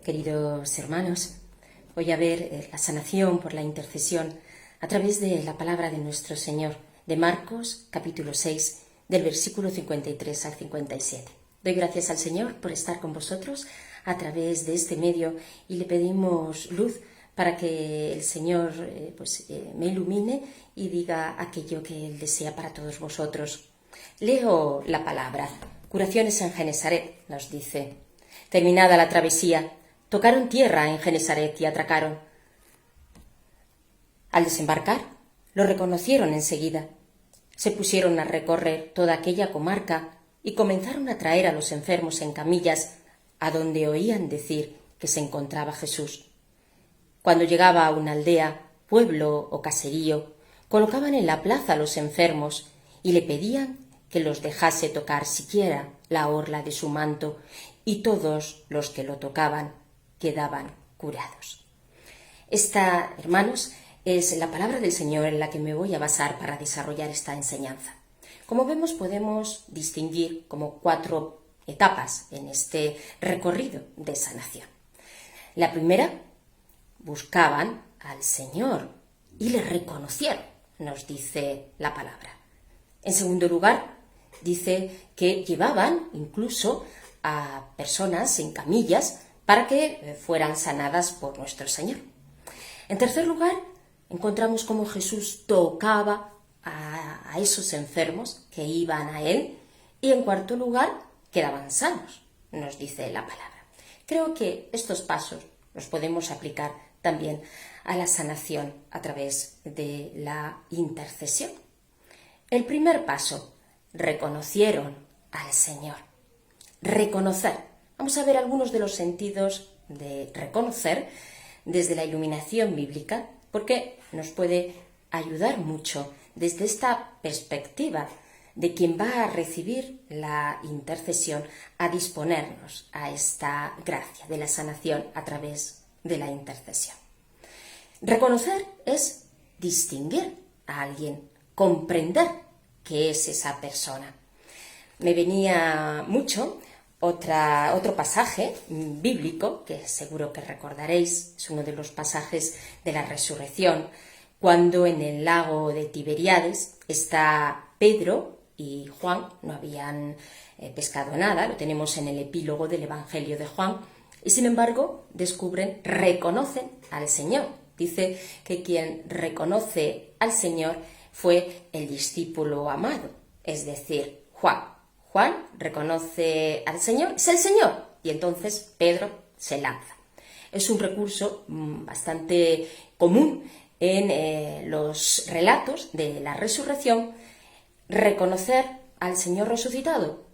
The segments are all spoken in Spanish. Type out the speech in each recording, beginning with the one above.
Queridos hermanos, voy a ver la sanación por la intercesión a través de la palabra de nuestro Señor, de Marcos, capítulo 6, del versículo 53 al 57. Doy gracias al Señor por estar con vosotros a través de este medio y le pedimos luz para que el Señor me ilumine y diga aquello que Él desea para todos vosotros. Leo la palabra. Curaciones en Genesaret, nos dice. Terminada la travesía, tocaron tierra en Genesaret y atracaron. Al desembarcar, lo reconocieron enseguida. Se pusieron a recorrer toda aquella comarca y comenzaron a traer a los enfermos en camillas a donde oían decir que se encontraba Jesús. Cuando llegaba a una aldea, pueblo o caserío, colocaban en la plaza a los enfermos y le pedían que los dejase tocar siquiera la orla de su manto, y todos los que lo tocaban quedaban curados. Esta, hermanos, es la palabra del Señor en la que me voy a basar para desarrollar esta enseñanza. Como vemos, podemos distinguir como 4 etapas en este recorrido de sanación. La primera, buscaban al Señor y le reconocieron, nos dice la palabra. En segundo lugar, dice que llevaban incluso a personas en camillas para que fueran sanadas por nuestro Señor. En tercer lugar, encontramos cómo Jesús tocaba a esos enfermos que iban a Él, y en cuarto lugar, quedaban sanos, nos dice la palabra. Creo que estos pasos los podemos aplicar también a la sanación a través de la intercesión. El primer paso, reconocieron al Señor. Reconocer. Vamos a ver algunos de los sentidos de reconocer desde la iluminación bíblica, porque nos puede ayudar mucho desde esta perspectiva de quien va a recibir la intercesión a disponernos a esta gracia de la sanación a través de la intercesión. Reconocer es distinguir a alguien, comprender qué es esa persona. Me venía mucho otro pasaje bíblico que seguro que recordaréis, es uno de los pasajes de la resurrección, cuando en el lago de Tiberíades está Pedro y Juan, no habían pescado nada, lo tenemos en el epílogo del Evangelio de Juan, y sin embargo reconocen al Señor. Dice que quien reconoce al Señor fue el discípulo amado, es decir, Juan. Juan reconoce al Señor, es el Señor, y entonces Pedro se lanza. Es un recurso bastante común en los relatos de la resurrección, reconocer al Señor resucitado.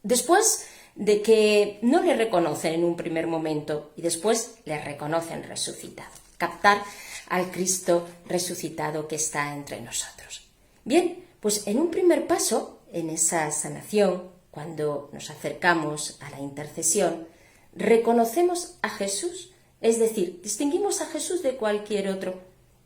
Después de que no le reconocen en un primer momento y después le reconocen resucitado. Captar al Cristo resucitado que está entre nosotros. Bien, pues en un primer paso, en esa sanación, cuando nos acercamos a la intercesión, reconocemos a Jesús, es decir, distinguimos a Jesús de cualquier otro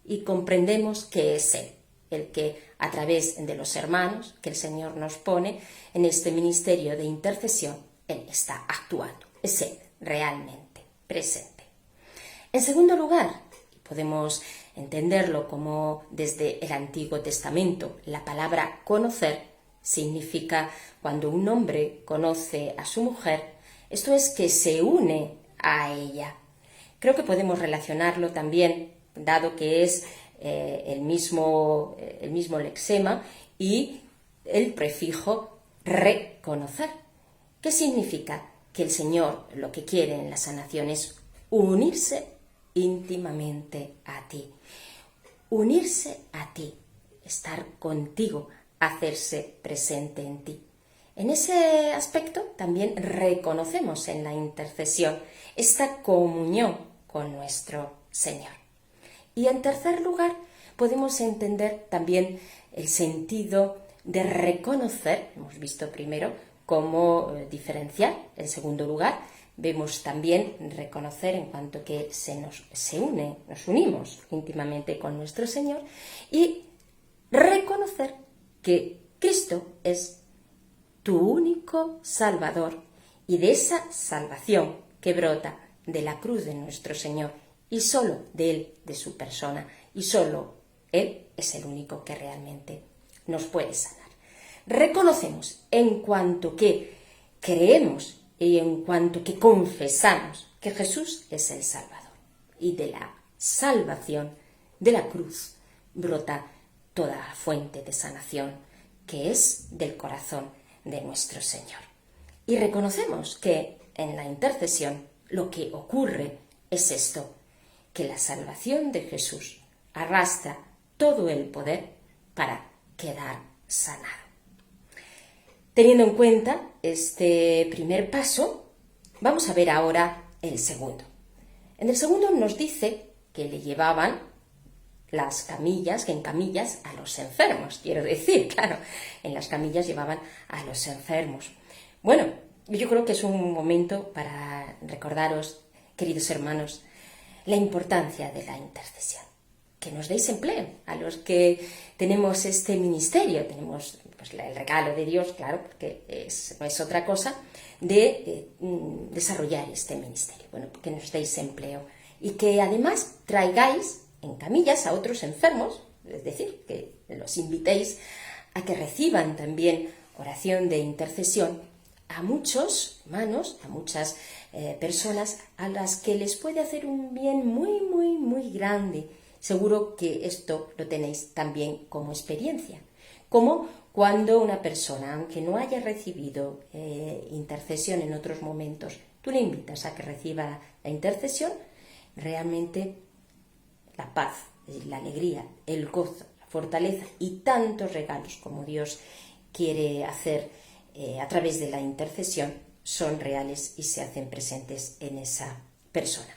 y comprendemos que es Él, el que a través de los hermanos que el Señor nos pone en este ministerio de intercesión, Él está actuando, es Él realmente presente. En segundo lugar, podemos entenderlo como desde el Antiguo Testamento, la palabra conocer significa cuando un hombre conoce a su mujer, esto es que se une a ella. Creo que podemos relacionarlo también, dado que es el mismo lexema y el prefijo reconocer. ¿Qué significa? Que el Señor lo que quiere en la sanación es unirse íntimamente a ti. Unirse a ti, estar contigo, hacerse presente en ti. En ese aspecto también reconocemos en la intercesión esta comunión con nuestro Señor. Y en tercer lugar, podemos entender también el sentido de reconocer, hemos visto primero cómo diferenciar, en segundo lugar, vemos también reconocer en cuanto que nos unimos íntimamente con nuestro Señor, y reconocer que Cristo es tu único Salvador, y de esa salvación que brota de la cruz de nuestro Señor y solo de Él, de su persona, y solo Él es el único que realmente nos puede sanar. Reconocemos en cuanto que creemos y en cuanto que confesamos que Jesús es el Salvador, y de la salvación de la cruz brota toda fuente de sanación que es del corazón de nuestro Señor. Y reconocemos que en la intercesión lo que ocurre es esto, que la salvación de Jesús arrastra todo el poder para quedar sanado. Teniendo en cuenta este primer paso, vamos a ver ahora el segundo. En el segundo nos dice que le llevaban las camillas, que en camillas a los enfermos, quiero decir, claro, en las camillas llevaban a los enfermos. Bueno, yo creo que es un momento para recordaros, queridos hermanos, la importancia de la intercesión. Que nos deis empleo a los que tenemos este ministerio, tenemos pues, el regalo de Dios, claro, porque no es otra cosa, de desarrollar este ministerio. Bueno, que nos deis empleo y que además traigáis en camillas a otros enfermos, es decir, que los invitéis a que reciban también oración de intercesión a muchos hermanos, a muchas personas a las que les puede hacer un bien muy, muy, muy grande. Seguro que esto lo tenéis también como experiencia. Como cuando una persona, aunque no haya recibido intercesión en otros momentos, tú le invitas a que reciba la intercesión, realmente la paz, la alegría, el gozo, la fortaleza y tantos regalos como Dios quiere hacer a través de la intercesión son reales y se hacen presentes en esa persona.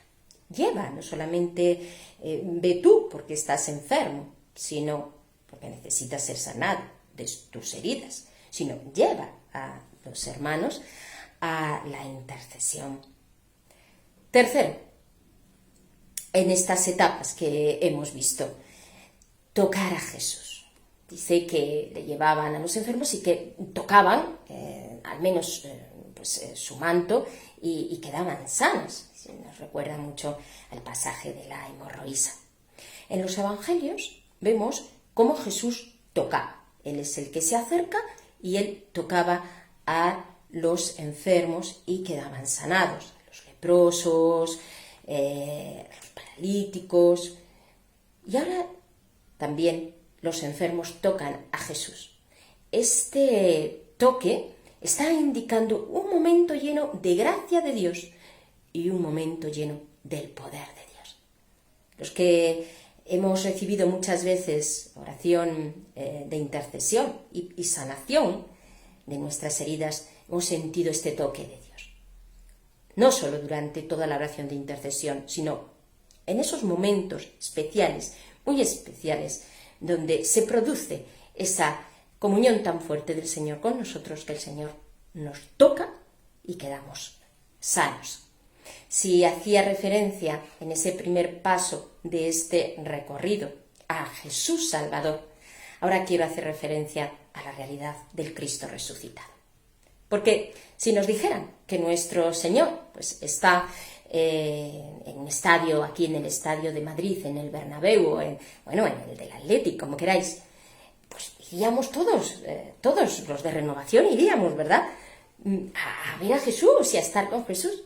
Lleva, no solamente ve tú porque estás enfermo, sino porque necesitas ser sanado de tus heridas, sino lleva a los hermanos a la intercesión. Tercero, en estas etapas que hemos visto, tocar a Jesús. Dice que le llevaban a los enfermos y que tocaban, al menos su manto, y quedaban sanos. Nos recuerda mucho al pasaje de la hemorroísa. En los evangelios vemos cómo Jesús tocaba. Él es el que se acerca y él tocaba a los enfermos y quedaban sanados. Los leprosos, los paralíticos. Y ahora también los enfermos tocan a Jesús. Este toque está indicando un momento lleno de gracia de Dios y un momento lleno del poder de Dios. Los que hemos recibido muchas veces oración de intercesión y sanación de nuestras heridas, hemos sentido este toque de Dios. No solo durante toda la oración de intercesión, sino en esos momentos especiales, muy especiales, donde se produce esa comunión tan fuerte del Señor con nosotros que el Señor nos toca y quedamos sanos. Si hacía referencia en ese primer paso de este recorrido a Jesús Salvador, ahora quiero hacer referencia a la realidad del Cristo resucitado. Porque si nos dijeran que nuestro Señor está en un estadio, aquí en el Estadio de Madrid, en el Bernabéu, en el del Atlético, como queráis, pues iríamos todos los de Renovación iríamos, ¿verdad? A ver a Jesús y a estar con Jesús.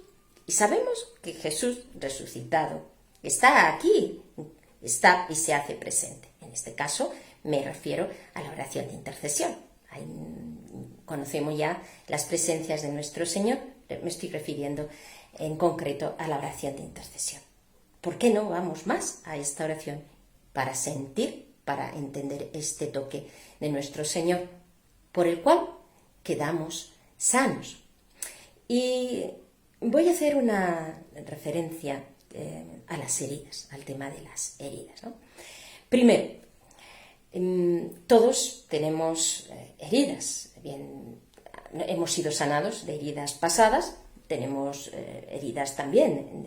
Y sabemos que Jesús resucitado está aquí, está y se hace presente. En este caso me refiero a la oración de intercesión. Ahí conocemos ya las presencias de nuestro Señor, me estoy refiriendo en concreto a la oración de intercesión. ¿Por qué no vamos más a esta oración? Para sentir, para entender este toque de nuestro Señor, por el cual quedamos sanos. Y voy a hacer una referencia a las heridas, al tema de las heridas, ¿no? Primero, todos tenemos heridas. Bien, hemos sido sanados de heridas pasadas, tenemos heridas también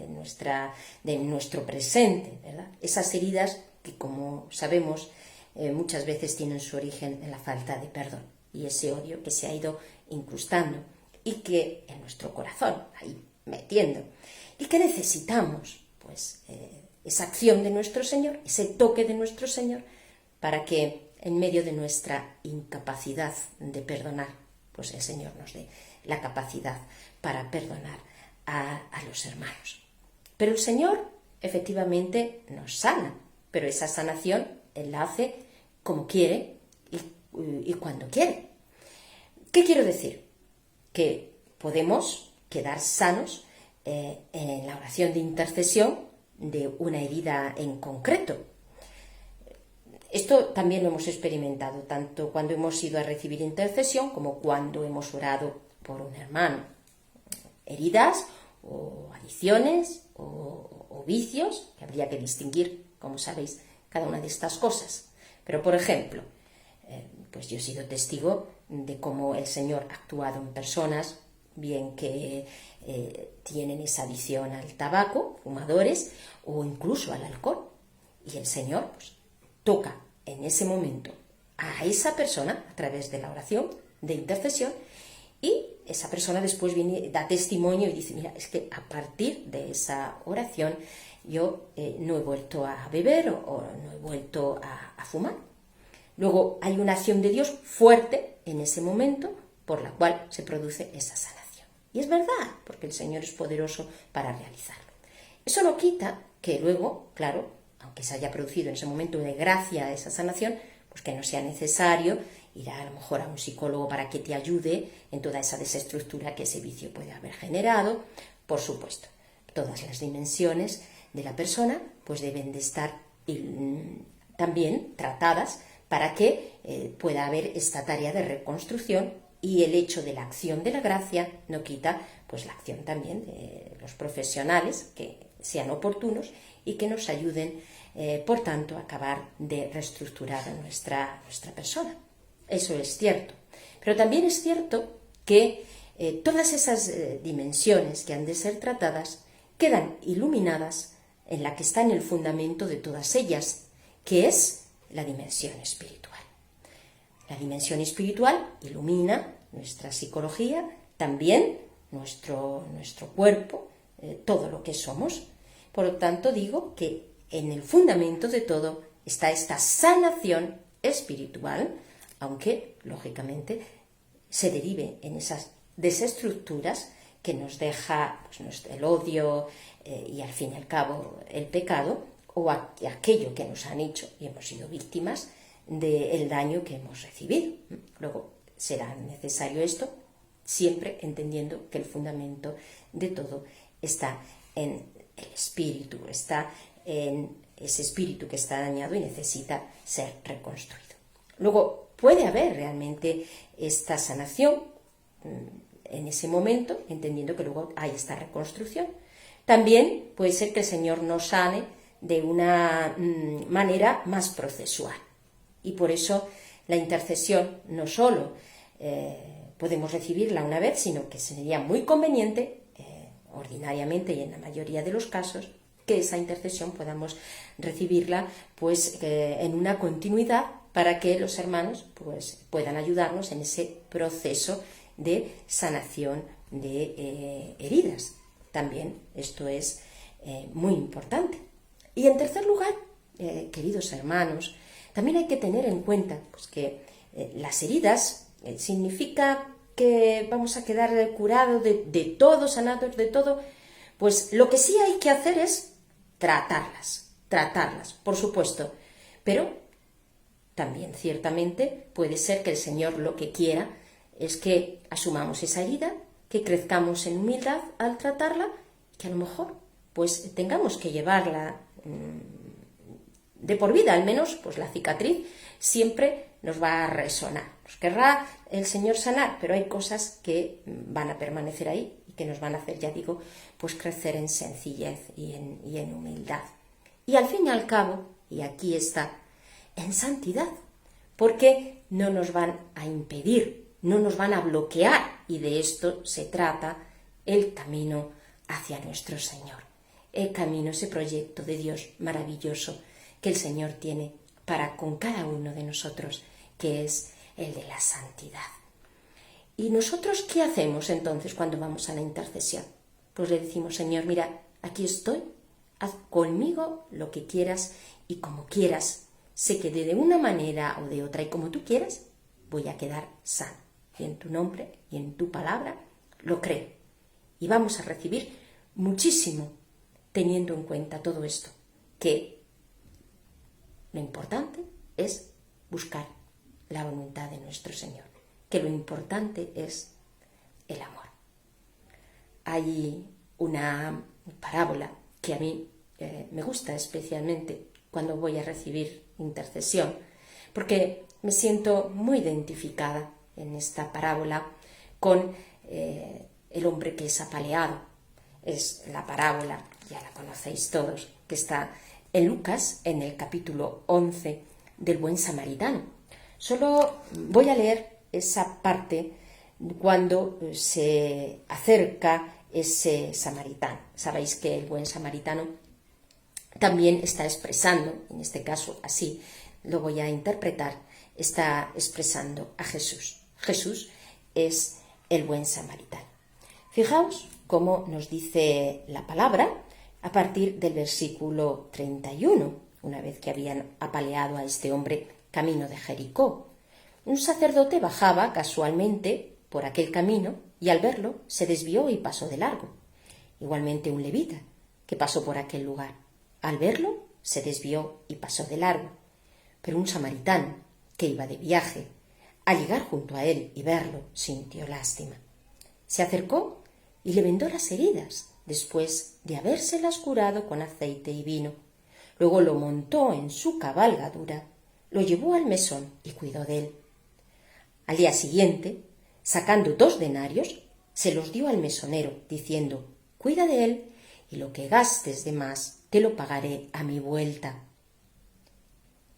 de nuestro presente, ¿verdad? Esas heridas que, como sabemos, muchas veces tienen su origen en la falta de perdón y ese odio que se ha ido incrustando y que en nuestro corazón, ahí metiendo. y que necesitamos pues esa acción de nuestro Señor, ese toque de nuestro Señor, para que en medio de nuestra incapacidad de perdonar, pues el Señor nos dé la capacidad para perdonar a los hermanos. Pero el Señor efectivamente nos sana, pero esa sanación Él la hace como quiere y cuando quiere. ¿Qué quiero decir? Que podemos quedar sanos en la oración de intercesión de una herida en concreto. Esto también lo hemos experimentado, tanto cuando hemos ido a recibir intercesión como cuando hemos orado por un hermano. Heridas o adicciones o vicios, que habría que distinguir, como sabéis, cada una de estas cosas. Pero, por ejemplo, pues yo he sido testigo de cómo el Señor ha actuado en personas, bien que tienen esa adicción al tabaco, fumadores, o incluso al alcohol. Y el Señor pues, toca en ese momento a esa persona a través de la oración de intercesión, y esa persona después viene, da testimonio y dice, mira, es que a partir de esa oración yo no he vuelto a beber o no he vuelto a fumar. Luego hay una acción de Dios fuerte en ese momento por la cual se produce esa sanación. Y es verdad, porque el Señor es poderoso para realizarlo. Eso no quita que luego, claro, aunque se haya producido en ese momento de gracia esa sanación, pues que no sea necesario ir a lo mejor a un psicólogo para que te ayude en toda esa desestructura que ese vicio puede haber generado. Por supuesto, todas las dimensiones de la persona pues deben de estar también tratadas para que pueda haber esta tarea de reconstrucción, y el hecho de la acción de la gracia no quita pues la acción también de los profesionales que sean oportunos y que nos ayuden, por tanto, a acabar de reestructurar a nuestra persona. Eso es cierto. Pero también es cierto que todas esas dimensiones que han de ser tratadas quedan iluminadas en la que está en el fundamento de todas ellas, que es la dimensión espiritual. La dimensión espiritual ilumina nuestra psicología, también nuestro cuerpo, todo lo que somos. Por lo tanto, digo que en el fundamento de todo está esta sanación espiritual, aunque, lógicamente, se derive en esas desestructuras que nos deja pues, el odio y, al fin y al cabo, el pecado, o aquello que nos han hecho y hemos sido víctimas del daño que hemos recibido. Luego será necesario esto, siempre entendiendo que el fundamento de todo está en el espíritu, está en ese espíritu que está dañado y necesita ser reconstruido. Luego puede haber realmente esta sanación en ese momento, entendiendo que luego hay esta reconstrucción. También puede ser que el Señor nos sane de una manera más procesual. Y por eso la intercesión no solo podemos recibirla una vez, sino que sería muy conveniente, ordinariamente y en la mayoría de los casos, que esa intercesión podamos recibirla pues en una continuidad, para que los hermanos pues puedan ayudarnos en ese proceso de sanación de heridas. También esto es muy importante. Y en tercer lugar, queridos hermanos, también hay que tener en cuenta pues, que las heridas significa que vamos a quedar curados de todo, sanados de todo. Pues lo que sí hay que hacer es tratarlas, por supuesto, pero también ciertamente puede ser que el Señor lo que quiera es que asumamos esa herida, que crezcamos en humildad al tratarla, que a lo mejor pues tengamos que llevarla de por vida, al menos pues la cicatriz siempre nos va a resonar. Nos querrá el Señor sanar, pero hay cosas que van a permanecer ahí y que nos van a hacer, ya digo, pues crecer en sencillez y en humildad. Y al fin y al cabo, y aquí está, en santidad, porque no nos van a impedir, no nos van a bloquear, y de esto se trata el camino hacia nuestro Señor, el camino, ese proyecto de Dios maravilloso que el Señor tiene para con cada uno de nosotros, que es el de la santidad. ¿Y nosotros qué hacemos entonces cuando vamos a la intercesión? Pues le decimos, Señor, mira, aquí estoy, haz conmigo lo que quieras y como quieras. Sé que de una manera o de otra y como tú quieras, voy a quedar sano. Y en tu nombre y en tu palabra lo creo. Y vamos a recibir muchísimo teniendo en cuenta todo esto, que lo importante es buscar la voluntad de nuestro Señor, que lo importante es el amor. Hay una parábola que a mí me gusta especialmente cuando voy a recibir intercesión, porque me siento muy identificada en esta parábola con el hombre que es apaleado. Es la parábola, ya la conocéis todos, que está en Lucas, en el capítulo 11 del buen samaritano. Solo voy a leer esa parte cuando se acerca ese samaritano. Sabéis que el buen samaritano también está expresando, en este caso así lo voy a interpretar, está expresando a Jesús. Jesús es el buen samaritano. Fijaos cómo nos dice la palabra a partir del versículo 31, una vez que habían apaleado a este hombre camino de Jericó. Un sacerdote bajaba casualmente por aquel camino y al verlo se desvió y pasó de largo. Igualmente un levita que pasó por aquel lugar. Al verlo se desvió y pasó de largo. Pero un samaritano que iba de viaje, al llegar junto a él y verlo, sintió lástima. Se acercó y le vendó las heridas, después de habérselas curado con aceite y vino. Luego lo montó en su cabalgadura, lo llevó al mesón y cuidó de él. Al día siguiente, sacando 2 denarios, se los dio al mesonero, diciendo: cuida de él, y lo que gastes de más te lo pagaré a mi vuelta.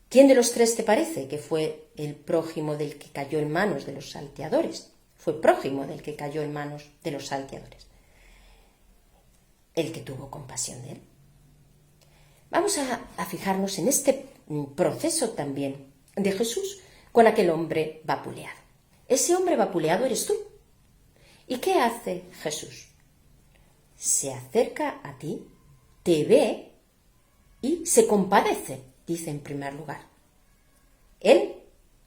¿Quién de los 3 te parece que fue el prójimo del que cayó en manos de los salteadores? Fue prójimo del que cayó en manos de los salteadores. El que tuvo compasión de él. Vamos a fijarnos en este proceso también de Jesús con aquel hombre vapuleado. Ese hombre vapuleado eres tú. ¿Y qué hace Jesús? Se acerca a ti, te ve y se compadece, dice en primer lugar. Él,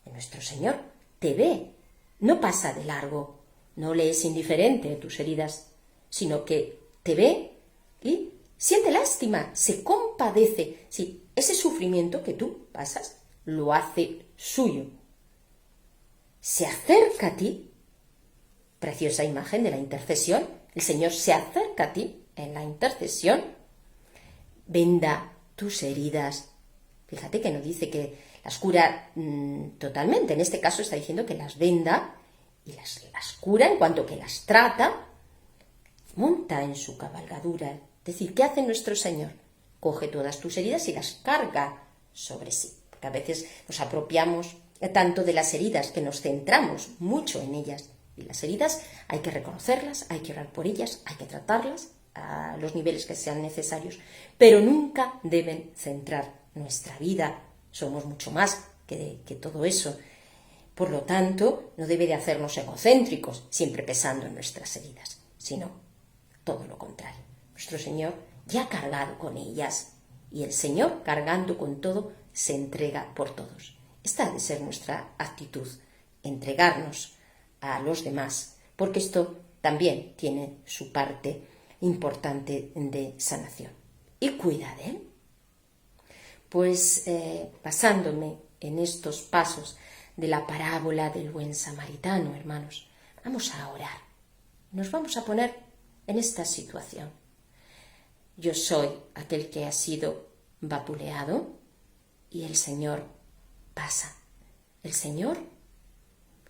nuestro Señor, te ve, no pasa de largo, no le es indiferente tus heridas, sino que te ve y siente lástima, se compadece. Sí, ese sufrimiento que tú pasas lo hace suyo. Se acerca a ti, preciosa imagen de la intercesión, el Señor se acerca a ti en la intercesión, venda tus heridas. Fíjate que no dice que las cura totalmente, en este caso está diciendo que las venda y las cura en cuanto que las trata, monta en su cabalgadura. Es decir, ¿qué hace nuestro Señor? Coge todas tus heridas y las carga sobre sí, porque a veces nos apropiamos tanto de las heridas que nos centramos mucho en ellas. Y las heridas hay que reconocerlas, hay que orar por ellas, hay que tratarlas a los niveles que sean necesarios, pero nunca deben centrar nuestra vida. Somos mucho más que todo eso. Por lo tanto, no debe de hacernos egocéntricos, siempre pensando en nuestras heridas, sino todo lo contrario. Nuestro Señor ya ha cargado con ellas y el Señor, cargando con todo, se entrega por todos. Esta ha de ser nuestra actitud, entregarnos a los demás, porque esto también tiene su parte importante de sanación. Y cuida de él. Pues basándome en estos pasos de la parábola del buen samaritano, hermanos, vamos a orar. Nos vamos a poner en esta situación. Yo soy aquel que ha sido vapuleado y el Señor pasa. El Señor,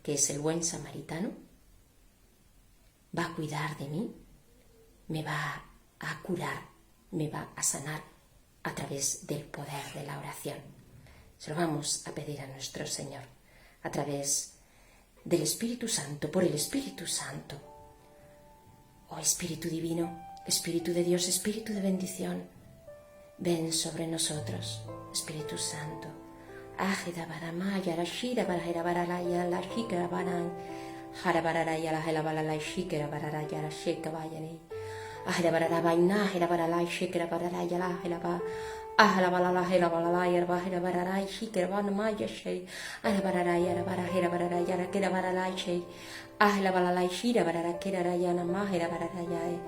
que es el buen samaritano, va a cuidar de mí, me va a curar, me va a sanar a través del poder de la oración. Se lo vamos a pedir a nuestro Señor a través del Espíritu Santo, por el Espíritu Santo. Oh Espíritu Divino, Espíritu de Dios, Espíritu de bendición, ven sobre nosotros, Espíritu Santo. Ajida baramaya la shira barajera baralaya la shikara baran jara bararaya la hela balala shikara bararaya la sheka bayani Ahera barara baina, ahera barala, shikera barara yala, ahera ba. Ahera balala, ahera balala, ahera ba, ahera barara, shikera ba namaya shay. Ahera barara, ahera barara, yara kera barala shay. Ahera balala, shira barara, kera rayana ma, ahera barara yae.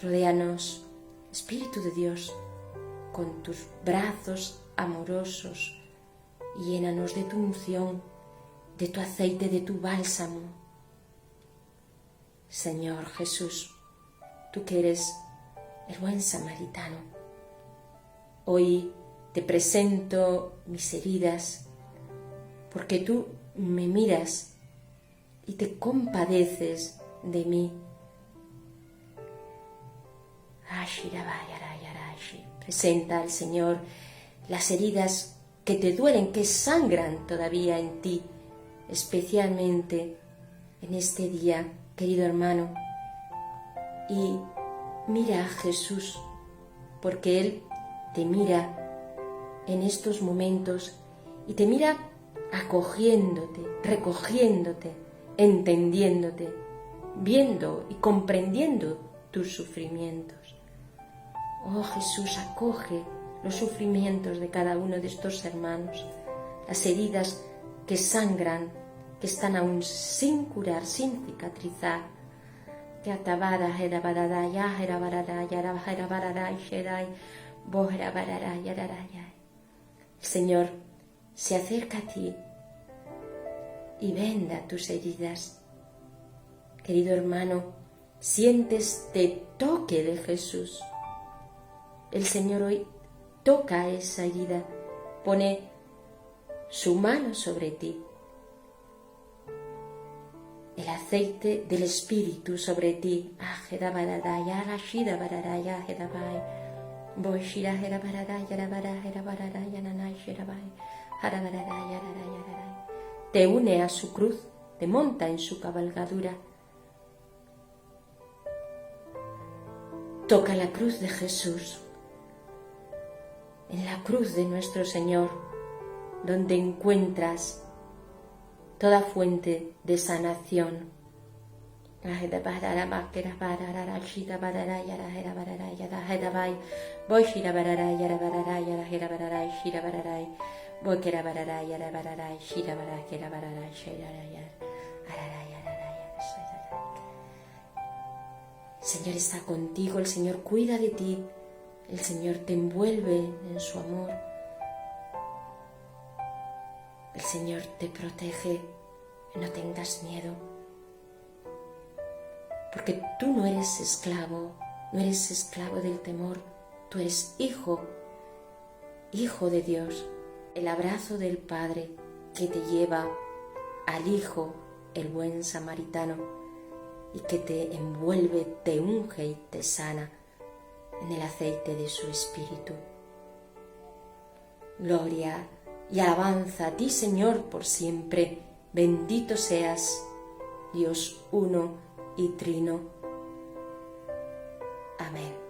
Rodéanos, Espíritu de Dios, con tus brazos amorosos. Llénanos de tu unción, de tu aceite, de tu bálsamo. Señor Jesús, tú que eres el buen samaritano, hoy te presento mis heridas, porque tú me miras y te compadeces de mí. Presenta al Señor las heridas que te duelen, que sangran todavía en ti, especialmente en este día, querido hermano. Y mira a Jesús, porque Él te mira en estos momentos y te mira acogiéndote, recogiéndote, entendiéndote, viendo y comprendiendo tus sufrimientos. Oh Jesús, acoge los sufrimientos de cada uno de estos hermanos, las heridas que sangran, que están aún sin curar, sin cicatrizar. El Señor se acerca a ti y venda tus heridas. Querido hermano, siente este toque de Jesús. El Señor hoy toca esa herida, pone su mano sobre ti. El aceite del Espíritu sobre ti. Te une a su cruz, te monta en su cabalgadura. Toca la cruz de Jesús. En la cruz de nuestro Señor, donde encuentras toda fuente de sanación. El Señor está contigo, el Señor cuida de ti, el Señor te envuelve en su amor. El Señor te protege, no tengas miedo, porque tú no eres esclavo del temor, tú eres hijo de Dios. El abrazo del Padre que te lleva al Hijo, el buen samaritano, y que te envuelve, te unge y te sana en el aceite de su Espíritu. Gloria y alabanza a ti, Señor, por siempre. Bendito seas, Dios uno y trino. Amén.